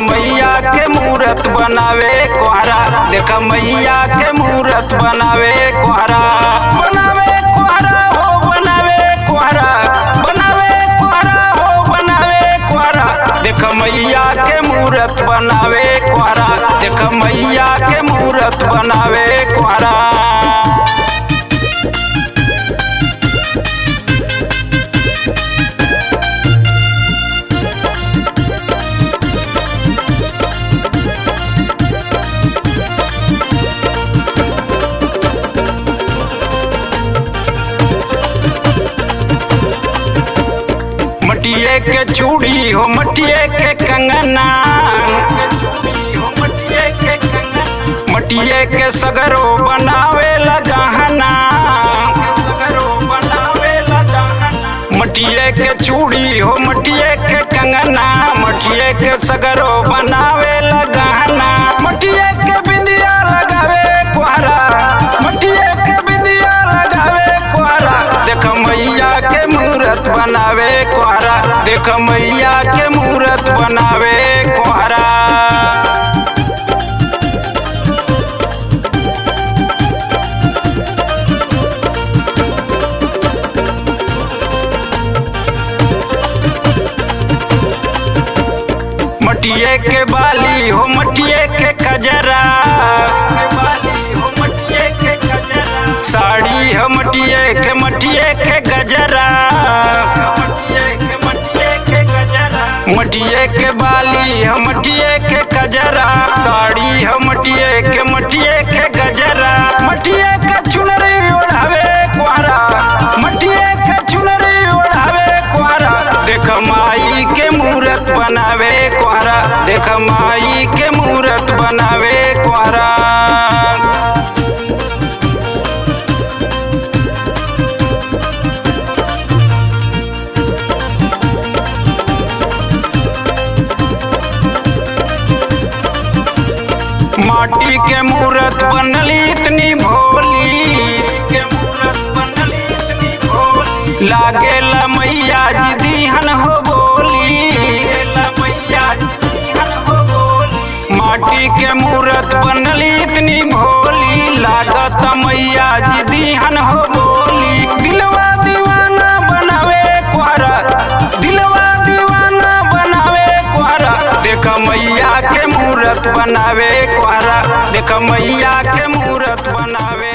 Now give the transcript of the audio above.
मैया के मूरत बनावे कोहरा, देख मैया के मूरत बनावे कोहरा। बनावे कोहरा हो बनावे कोहरा, बनावे कोहरा हो बनावे कोहरा, देख मैया के मूरत बनावे कोहरा, देख मैया के मूरत बनावे कोहरा। मटिए के चूड़ी हो मटिए के कंगना, मटिए के सगरो बनावे ला गहना, मटिए के चूड़ी हो मटिए के कंगना, मटिए के सगरो बनावे ला गहना। मटिए के बिंदिया लगावे कोहरा, मटिए के बिंदिया लगावे कोहरा, देख मैया के मूरत बनावे कोहरा, देख मैया के मूरत बनावे कोहरा। मटिए के बाली हो मटिए के कजरा, साड़ी हो मटिए के गजरा, मटिए के बाली हो मटिए के कजरा, साड़ी हो मटिए के गजरा। मटिए के चुनरी ओढ़ावे कोहरा, मटिए के चुनरी ओढ़ावे कोहरा, देख माई के मूरत बनावे कोहरा, देख माई के मूरत बनावे कोहरा। माटी के मूरत बनली इतनी भोली, लागे ला मैया जी दीहन हो बोली, माटी के मूरत बनली इतनी भोली, लागत मैया जी दीहन हो बोली। दिलवा दीवाना बनावे कोहरा, दिलवा दीवाना बनावे कोहरा, देख मैया के मूरत बनावे कोहरा, देख मैया के मूरत बनावे।